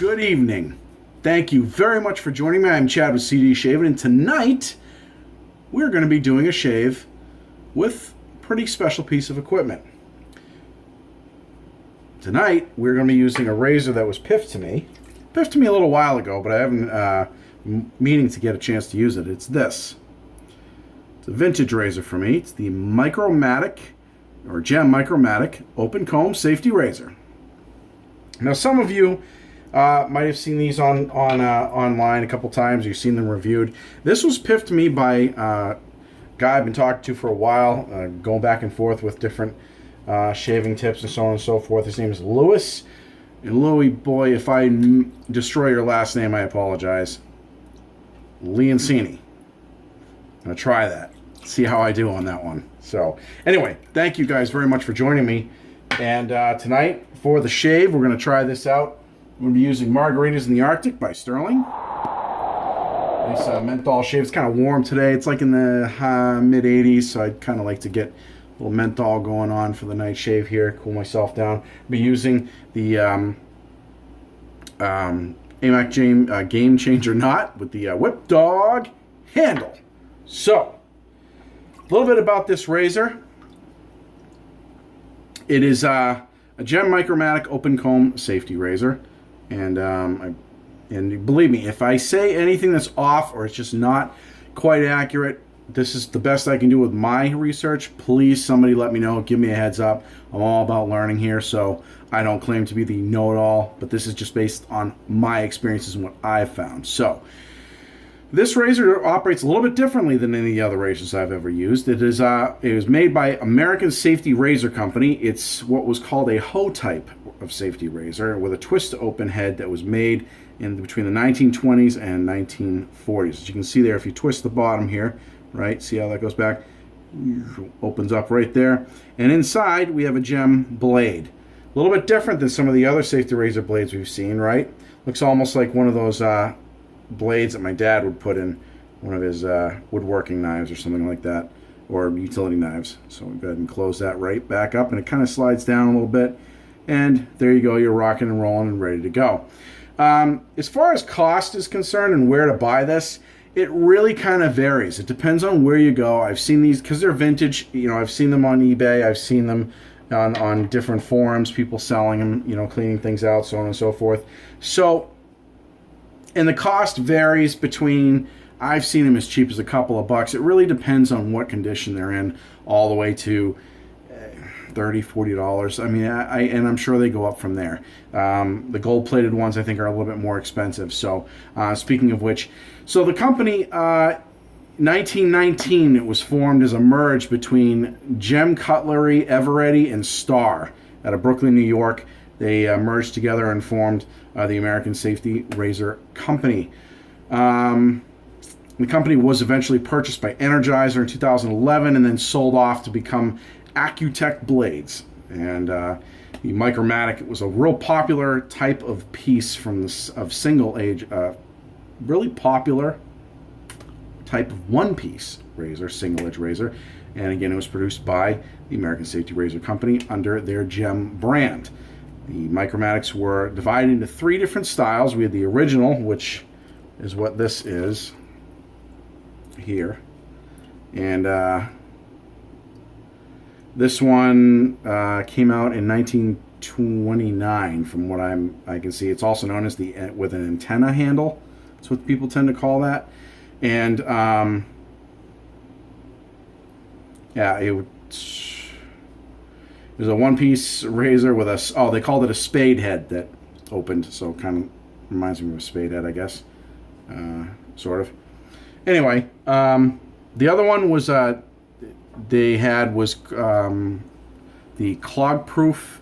Good evening. Thank you very much for joining me. I'm Chad with CD Shaving, and tonight we're going to be doing a shave with a pretty special piece of equipment. Tonight we're going to be using a razor that was piffed to me. Piffed to me a little while ago, but I haven't meaning to get a chance to use it. It's this. It's a vintage razor for me. It's the Micromatic, or Gem Micromatic Open Comb Safety Razor. Now, some of you might have seen these online a couple times. You've seen them reviewed. This was piffed to me by a guy I've been talking to for a while, going back and forth with different shaving tips and so on and so forth. His name is Louis. And Louis, boy, if I destroy your last name, I apologize. Leoncini. I'm going to try that. See how I do on that one. So, anyway, thank you guys very much for joining me. And tonight, for the shave, we're going to try this out. We're going to be using Margaritas in the Arctic by Sterling. This menthol shave. It's kind of warm today. It's like in the mid-80s, so I'd kind of like to get a little menthol going on for the night shave here. Cool myself down. I'll be using the AMAC Game Changer knot with the Whip Dog handle. So, a little bit about this razor. It is a Gem Micromatic Open Comb Safety Razor. And believe me, if I say anything that's off or it's just not quite accurate, this is the best I can do with my research. Please, somebody let me know. Give me a heads up. I'm all about learning here, so I don't claim to be the know-it-all, but this is just based on my experiences and what I've found. So, this razor operates a little bit differently than any of the other razors I've ever used. It was made by American Safety Razor Company. It's what was called a hoe type of safety razor with a twist open head that was made in between the 1920s and 1940s. As you can see there, if you twist the bottom here, right, see how that goes back? Opens up right there. And inside, we have a gem blade. A little bit different than some of the other safety razor blades we've seen, right? Looks almost like one of those blades that my dad would put in one of his woodworking knives or something like that, or utility knives. So we'll go ahead and close that right back up, and it kind of slides down a little bit, and there you go, you're rocking and rolling and ready to go. As far as cost is concerned and where to buy this, it really kind of varies. It depends on where you go. I've seen these, because they're vintage, I've seen them on eBay, I've seen them on different forums, people selling them, cleaning things out, so on and so forth. So, and the cost varies between, I've seen them as cheap as a couple of bucks. It really depends on what condition they're in, all the way to $30, $40. I mean, and I'm sure they go up from there. The gold-plated ones, I think, are a little bit more expensive. So, speaking of which, so the company, 1919, it was formed as a merge between Gem Cutlery, Eveready, and Star out of Brooklyn, New York. They merged together and formed the American Safety Razor Company. The company was eventually purchased by Energizer in 2011 and then sold off to become Accutech Blades. And the Micromatic was a real popular type of piece of single age, really popular type of one-piece razor, single edge razor. And again, it was produced by the American Safety Razor Company under their Gem brand. The Micromatics were divided into 3 different styles. We had the original, which is what this is here. And this one came out in 1929 from what I can see. It's also known as the with an antenna handle. That's what people tend to call that. And yeah, it was a one-piece razor with they called it a spade head that opened, so it kind of reminds me of a spade head, I guess, sort of. Anyway, the other one was they had was the clog-proof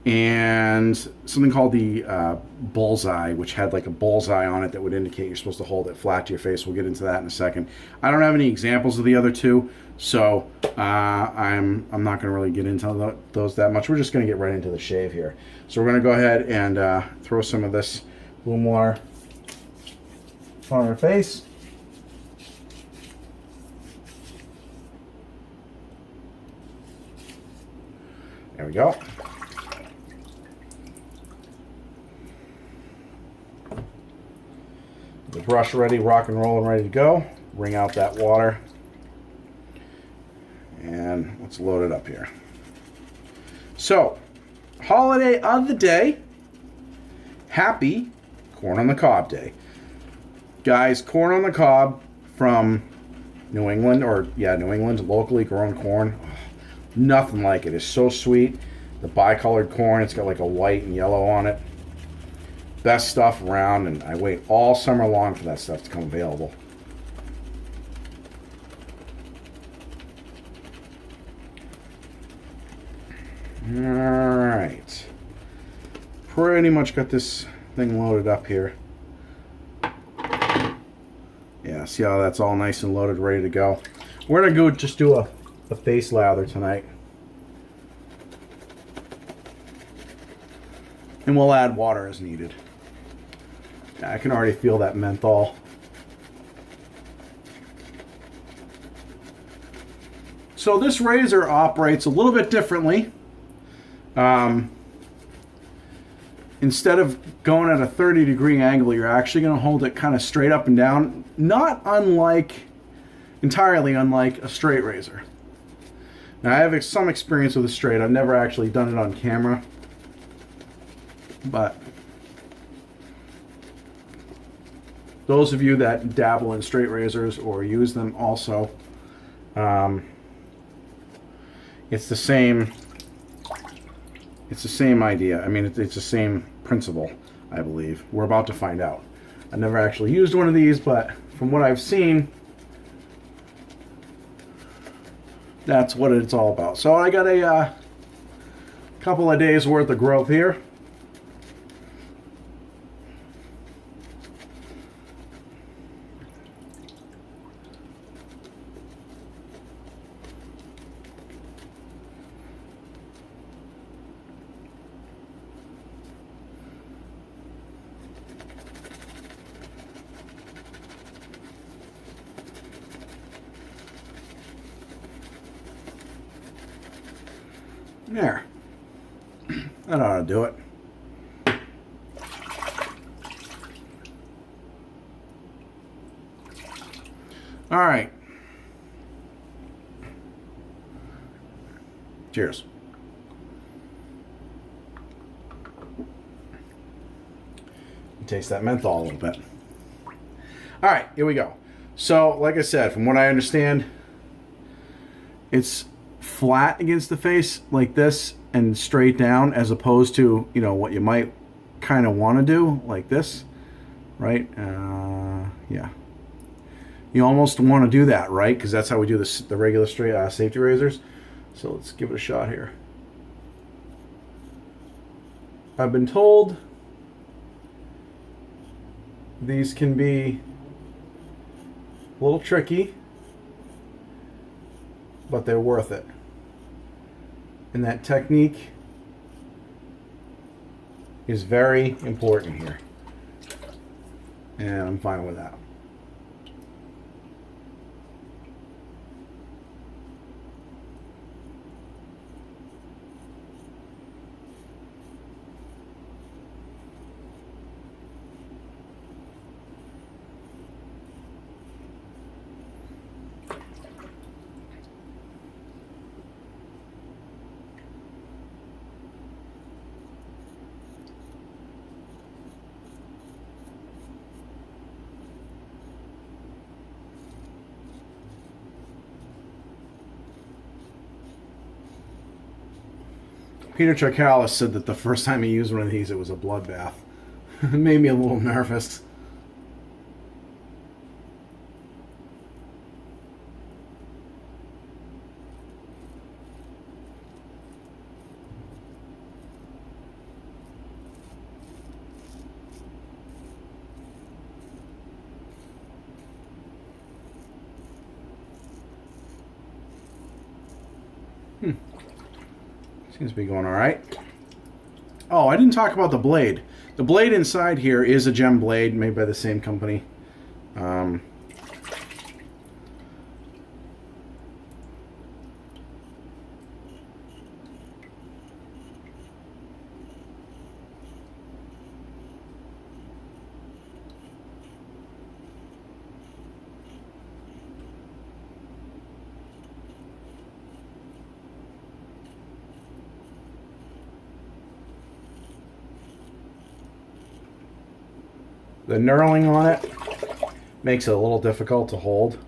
and something called the bullseye, which had like a bullseye on it that would indicate you're supposed to hold it flat to your face. We'll get into that in a second. I don't have any examples of the other two, so I'm not going to really get into those that much. We're just going to get right into the shave here. So we're going to go ahead and throw some of this bloom water on our face. There we go. brush ready, rock and roll and ready to go. Wring out that water. And let's load it up here. So, holiday of the day. Happy Corn on the Cob Day. Guys, corn on the cob from New England, New England, locally grown corn. Nothing like it. It's so sweet. The bicolored corn, it's got like a white and yellow on it. Best stuff around, and I wait all summer long for that stuff to come available. Alright. Pretty much got this thing loaded up here. Yeah, see how that's all nice and loaded, ready to go. We're going to go just do a face lather tonight. And we'll add water as needed. Yeah, I can already feel that menthol. So this razor operates a little bit differently. Instead of going at a 30-degree angle, you're actually going to hold it kind of straight up and down. Not entirely unlike a straight razor. Now I have some experience with a straight. I've never actually done it on camera. But those of you that dabble in straight razors or use them also, it's the same idea. I mean, it's the same principle, I believe. We're about to find out. I've never actually used one of these, but from what I've seen, that's what it's all about. So I got a couple of days worth of growth here. There. That ought to do it. All right. Cheers. Taste that menthol a little bit. All right, here we go. So, like I said, from what I understand, it's flat against the face like this and straight down, as opposed to, you know, what you might kind of want to do like this, right? Yeah, you almost want to do that, right? Because that's how we do the regular straight safety razors. So let's give it a shot here. I've been told these can be a little tricky, but they're worth it. And that technique is very important here. And I'm fine with that. Peter Charkalis said that the first time he used one of these, it was a bloodbath. It made me a little nervous. Seems to be going all right. Oh, I didn't talk about the blade. The blade inside here is a gem blade made by the same company. The knurling on it makes it a little difficult to hold.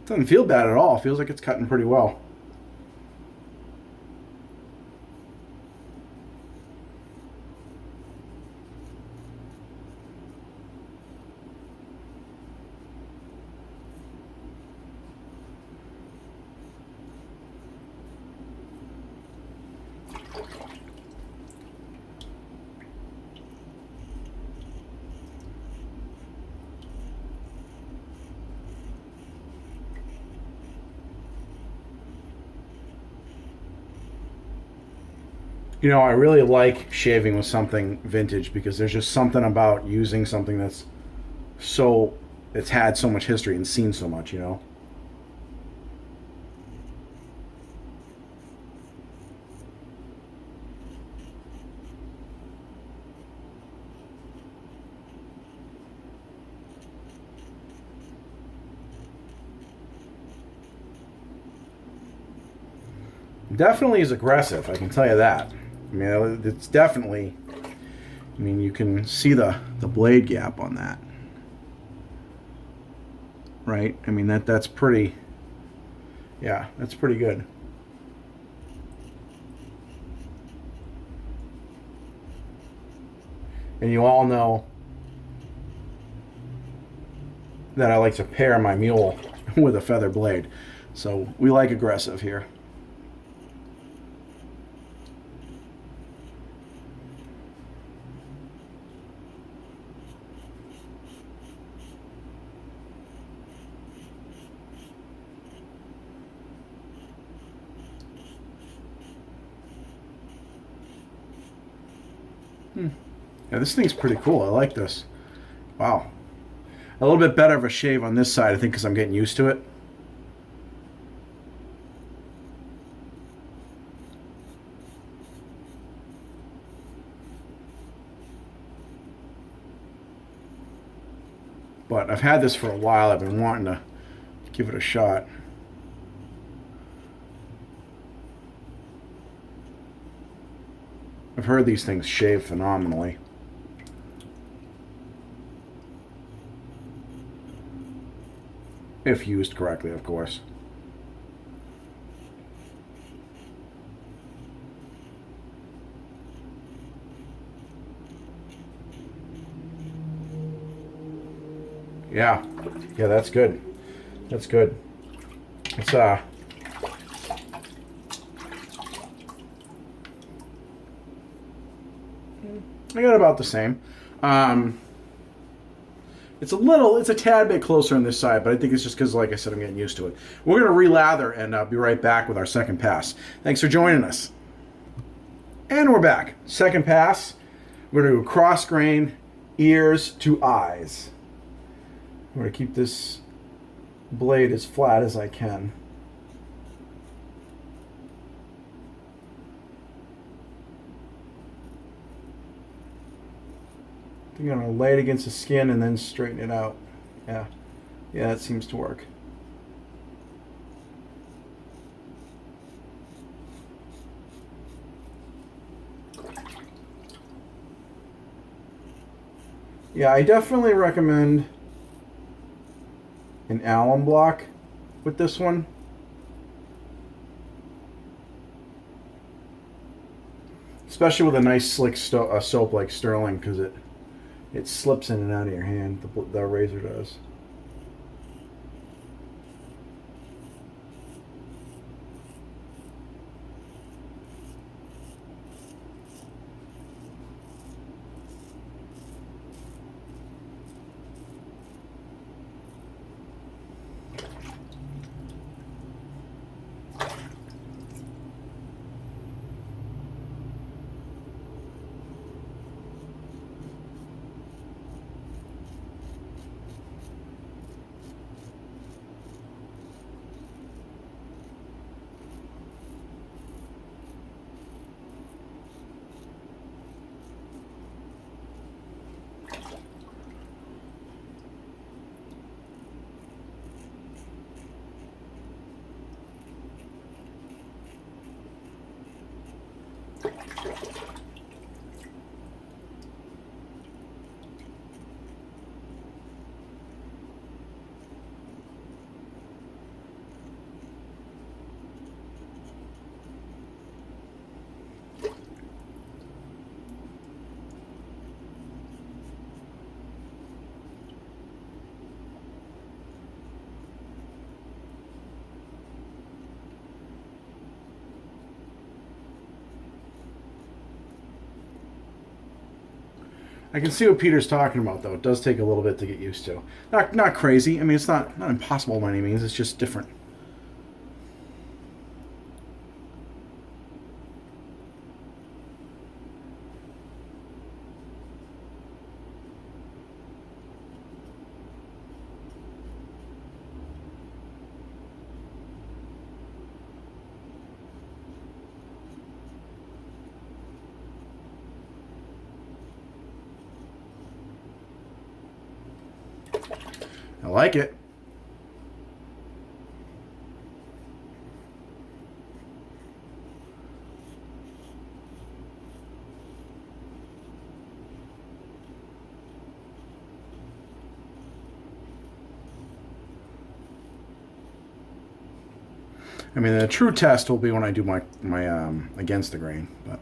Doesn't feel bad at all. Feels like it's cutting pretty well. You know, I really like shaving with something vintage because there's just something about using something that's it's had so much history and seen so much, you know. Definitely is aggressive, I can tell you that. I mean, it's definitely, I mean, you can see the blade gap on that. Right? I mean, that's pretty, yeah, that's pretty good. And you all know that I like to pair my mule with a feather blade. So we like aggressive here. Yeah, this thing's pretty cool. I like this. Wow. A little bit better of a shave on this side, I think, because I'm getting used to it. But I've had this for a while. I've been wanting to give it a shot. I've heard these things shave phenomenally. If used correctly, of course. Yeah. Yeah, that's good. That's good. It's I got about the same. It's a tad bit closer on this side, but I think it's just because, like I said, I'm getting used to it. We're going to re-lather and be right back with our second pass. Thanks for joining us. And we're back. Second pass. We're going to do cross grain, ears to eyes. I'm going to keep this blade as flat as I can. I'm going to lay it against the skin and then straighten it out. Yeah, that seems to work. Yeah, I definitely recommend an alum block with this one. Especially with a nice slick soap like Sterling, because it slips in and out of your hand, the razor does. I can see what Peter's talking about, though. It does take a little bit to get used to. Not crazy. I mean, it's not impossible by any means. It's just different. I like it. I mean, the true test will be when I do my against the grain, but.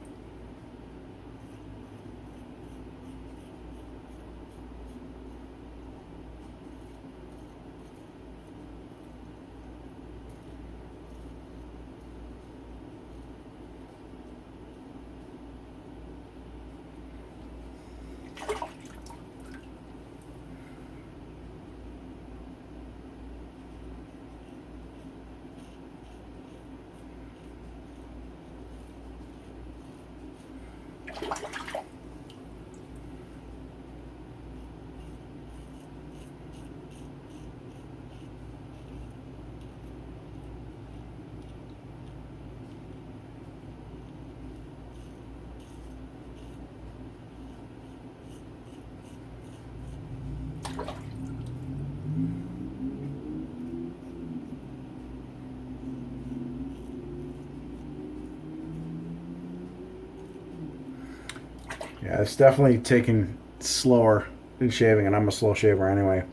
Yeah, it's definitely taking slower in shaving, and I'm a slow shaver anyway.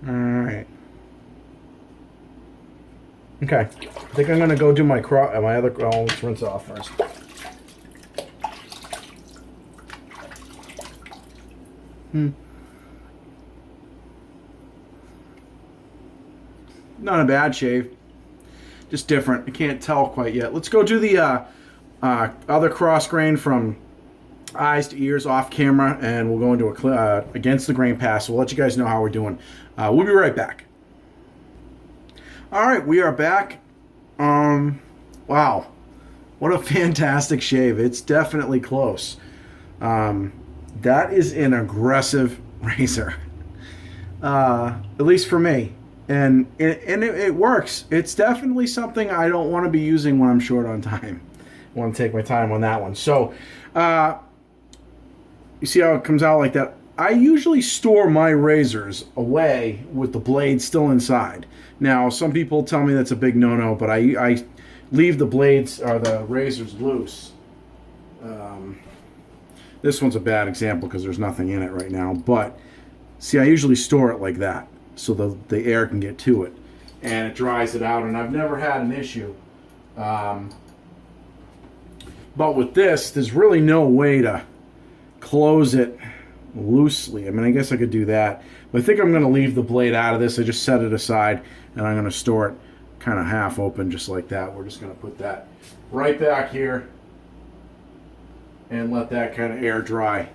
All right. Okay. I think I'm gonna go do my other. Oh, let's rinse off first. Not a bad shave. Just different. I can't tell quite yet. Let's go do the other cross grain from eyes to ears off camera, and we'll go into a against the grain pass. We'll let you guys know how we're doing. We'll be right back. All right, we are back. Wow, what a fantastic shave. It's definitely close. That is an aggressive razor, at least for me. And it works. It's definitely something I don't want to be using when I'm short on time. I want to take my time on that one. So, you see how it comes out like that? I usually store my razors away with the blade still inside. Now, some people tell me that's a big no-no, but I leave the blades or the razors loose. This one's a bad example because there's nothing in it right now. But, see, I usually store it like that so the air can get to it. And it dries it out, and I've never had an issue. But with this, there's really no way to close it loosely. I mean, I guess I could do that. But I think I'm going to leave the blade out of this. I just set it aside, and I'm going to store it kind of half open just like that. We're just going to put that right back here and let that kind of air dry.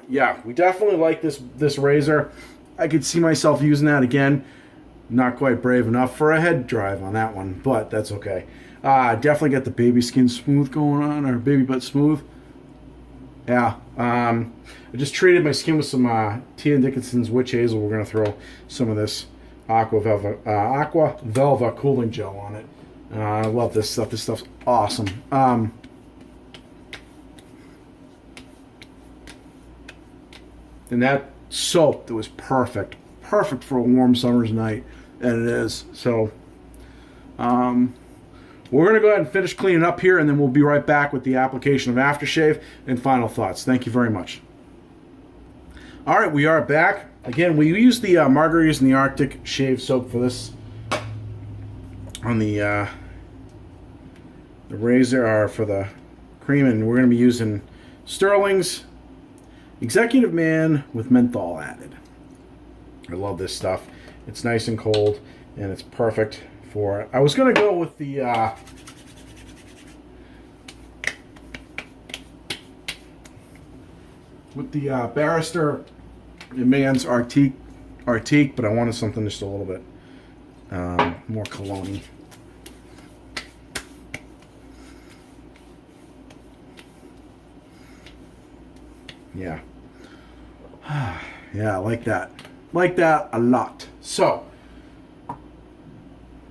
Yeah, we definitely like this razor. I could see myself using that again. Not quite brave enough for a head drive on that one, but that's okay. Definitely got the baby skin smooth going on, or baby butt smooth. Yeah. I just treated my skin with some Tia Dickinson's Witch Hazel. We're going to throw some of this Aqua Velva cooling gel on it. I love this stuff. This stuff's awesome. And that soap, that was perfect. Perfect for a warm summer's night. And it is. So, we're going to go ahead and finish cleaning up here, and then we'll be right back with the application of aftershave and final thoughts. Thank you very much. All right, we are back. Again, we use the Margaritas and the Arctic shave soap for this on the razor, or for the cream, and we're going to be using Sterling's Executive Man with menthol added. I love this stuff. It's nice and cold, and it's perfect for... I was going to go with the... Barrister Man's Arctique, but I wanted something just a little bit more cologne-y. Yeah. Yeah, I like that. Like that a lot. So,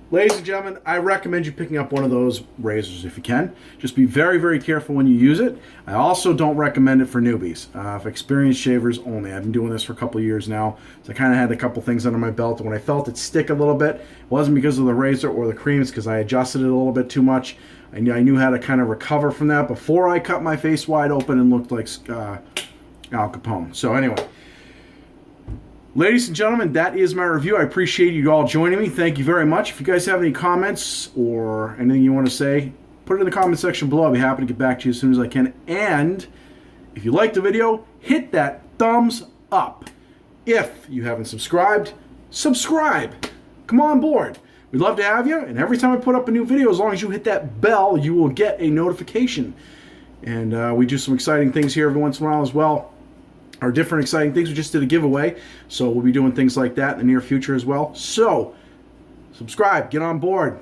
ladies and gentlemen, I recommend you picking up one of those razors if you can. Just be very, very careful when you use it. I also don't recommend it for newbies. For experienced shavers only. I've been doing this for a couple of years now, so I kind of had a couple things under my belt. And when I felt it stick a little bit, it wasn't because of the razor or the cream. It's because I adjusted it a little bit too much. I knew how to kind of recover from that before I cut my face wide open and looked like Al Capone. So anyway, ladies and gentlemen, that is my review. I appreciate you all joining me. Thank you very much. If you guys have any comments or anything you want to say, put it in the comment section below. I'll be happy to get back to you as soon as I can. And if you liked the video, hit that thumbs up. If you haven't subscribed, subscribe. Come on board. We'd love to have you. And every time I put up a new video, as long as you hit that bell, you will get a notification. And we do some exciting things here every once in a while as well. Our different exciting things. We just did a giveaway, so we'll be doing things like that in the near future as well. So, subscribe, get on board,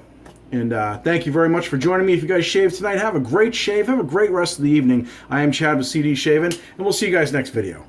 and thank you very much for joining me. If you guys shaved tonight, have a great shave, have a great rest of the evening. I am Chad with CD Shaving, and we'll see you guys next video.